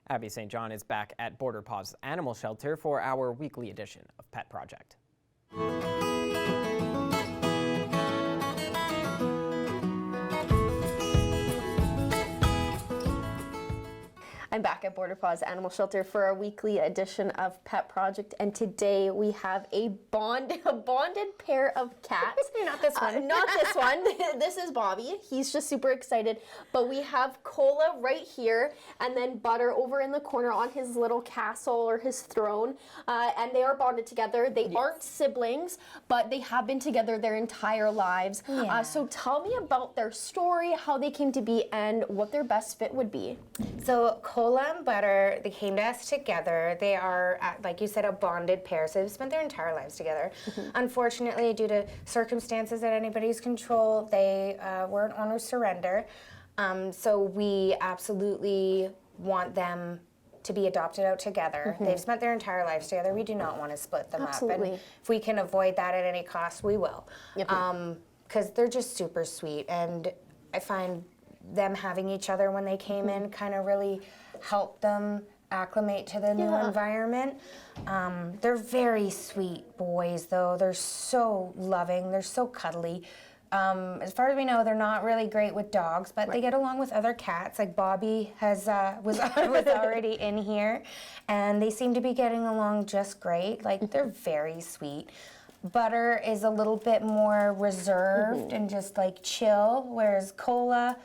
Abby St. John is back at Border Paws Animal Shelter for our weekly edition of Pet Project. I'm back at Border Paws Animal Shelter for our weekly edition of Pet Project, and today we have a bonded pair of cats. Not this one. Not this one. This is Bobby. He's just super excited. But we have Cola right here, and then Butter over in the corner on his little castle or his throne, and they are bonded together. They aren't siblings, but they have been together their entire lives. Yeah. So tell me about their story, how they came to be, and what their best fit would be. So Cola and Butter, they came to us together. They are, like you said, a bonded pair, so they've spent their entire lives together. Unfortunately, due to circumstances at anybody's control, they were an owner surrender. So we absolutely want them to be adopted out together. They've spent their entire lives together. We do not want to split them up. And if we can avoid that at any cost, we will. Because they're just super sweet. And I find them having each other when they came in kind of really helped them acclimate to the new environment. They're very sweet boys, though. They're so loving. They're so cuddly. As far as we know, they're not really great with dogs, but they get along with other cats. Like Bobby was already in here, and they seem to be getting along just great. Like, they're very sweet. Butter is a little bit more reserved and just like chill, whereas Cola,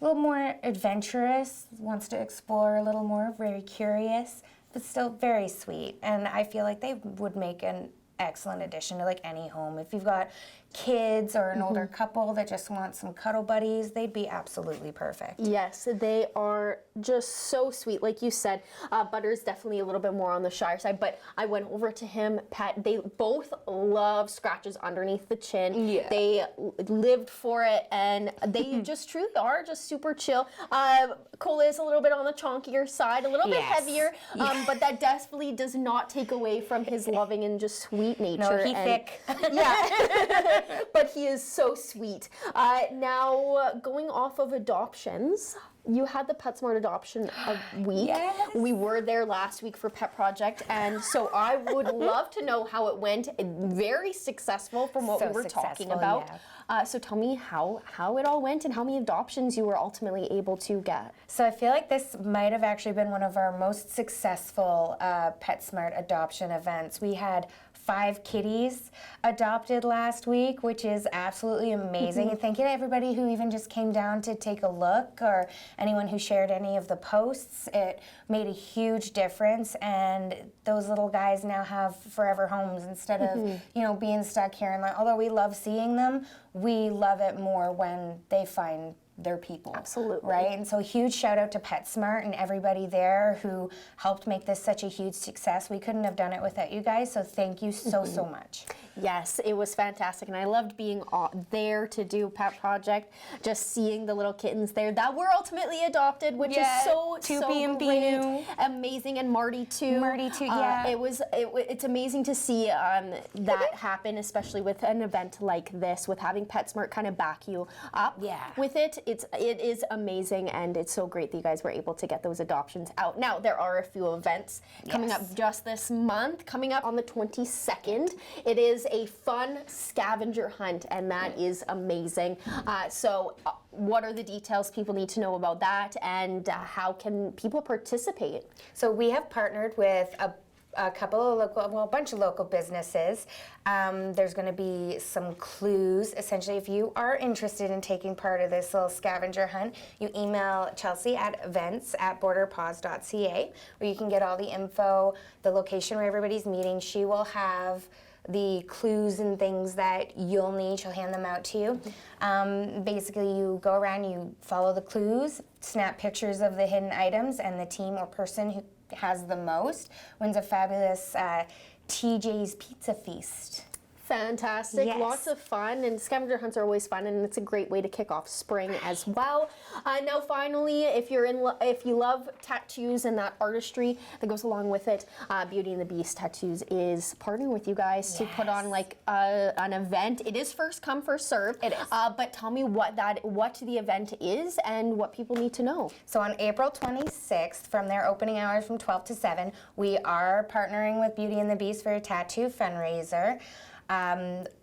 a little more adventurous, wants to explore a little more, very curious, but still very sweet. And I feel like they would make an excellent addition to like any home. If you've got kids or an older couple that just want some cuddle buddies, they'd be absolutely perfect. Yes, they are just so sweet. Like you said, Butter's definitely a little bit more on the shyer side, but I went over to him, they both love scratches underneath the chin. Yeah. They lived for it, and they just truly are just super chill. Cola is a little bit on the chonkier side, a little bit heavier, but that definitely does not take away from his loving and just sweet nature. No, he's thick. Yeah. But he is so sweet. Now, going off of adoptions, you had the PetSmart adoption week. Yes. We were there last week for Pet Project, and so I would love to know how it went. Very successful from what we were talking about. So tell me how it all went and how many adoptions you were ultimately able to get. So I feel like this might have actually been one of our most successful PetSmart adoption events. We had 5 kitties adopted last week, which is absolutely amazing. And thank you to everybody who even just came down to take a look, or anyone who shared any of the posts. It made a huge difference, and those little guys now have forever homes instead of being stuck here. And although we love seeing them, we love it more when they find their people. Absolutely. Right? And so huge shout out to PetSmart and everybody there who helped make this such a huge success. We couldn't have done it without you guys, so thank you so much. Yes, it was fantastic, and I loved being there to do Pet Project, just seeing the little kittens there that were ultimately adopted, which is so Toopy and great. Beanu. Amazing, and Marty too. Marty too, yeah. It's amazing to see that happen, especially with an event like this, with having PetSmart kind of back you up with it. It is amazing, and it's so great that you guys were able to get those adoptions out. Now, there are a few events coming up just this month. Coming up on the 22nd, it is a fun scavenger hunt, and that is amazing. So what are the details people need to know about that, and how can people participate? So we have partnered with a couple of a bunch of local businesses. There's going to be some clues. Essentially, if you are interested in taking part of this little scavenger hunt, you email Chelsea at events@borderpaws.ca, where you can get all the info, the location where everybody's meeting. She will have the clues and things that you'll need. She'll hand them out to you. Basically, you go around, you follow the clues, snap pictures of the hidden items, and the team or person who has the most wins a fabulous TJ's Pizza Feast. Fantastic. Yes. Lots of fun, and scavenger hunts are always fun, and it's a great way to kick off spring as well. Now, finally, if you love tattoos and that artistry that goes along with it, Beauty and the Beast Tattoos is partnering with you guys to put on like an event. It is first come, first serve. It is. But tell me what the event is and what people need to know. So on April 26th, from their opening hours from 12 to 7, we are partnering with Beauty and the Beast for a tattoo fundraiser.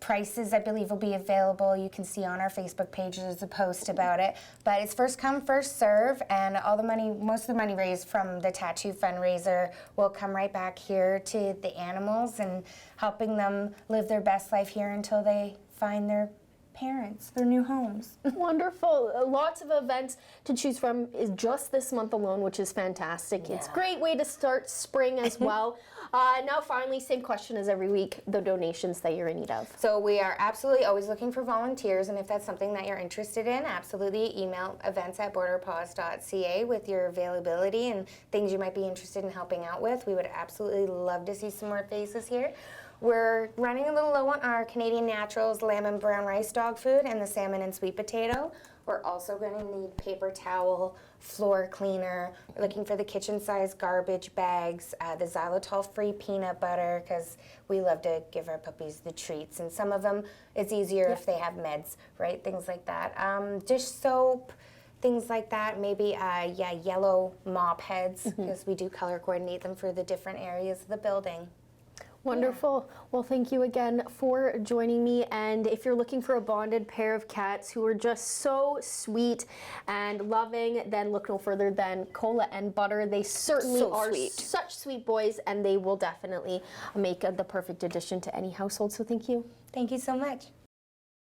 Prices, I believe, will be available. You can see on our Facebook page there's a post about it. But it's first come, first serve, and all the money, most of the money raised from the tattoo fundraiser will come right back here to the animals and helping them live their best life here until they find their parents, their new homes. Wonderful. Lots of events to choose from is just this month alone, which is fantastic. It's a great way to start spring as well. Now, finally, same question as every week, the donations that you're in need of. So we are absolutely always looking for volunteers, and if that's something that you're interested in, absolutely email events@borderpaws.ca with your availability and things you might be interested in helping out with. We would absolutely love to see some more faces here. We're running a little low on our Canadian Naturals lamb and brown rice dog food and the salmon and sweet potato. We're also going to need paper towel, floor cleaner. We're looking for the kitchen size garbage bags, the xylitol-free peanut butter, because we love to give our puppies the treats. And some of them, it's easier if they have meds, right? Things like that. Dish soap, things like that. Maybe, yellow mop heads, because we do color coordinate them for the different areas of the building. Wonderful. Well, thank you again for joining me. And if you're looking for a bonded pair of cats who are just so sweet and loving, then look no further than Cola and Butter. They certainly So are sweet. such sweet boys, and they will definitely make the perfect addition to any household. So thank you. Thank you so much.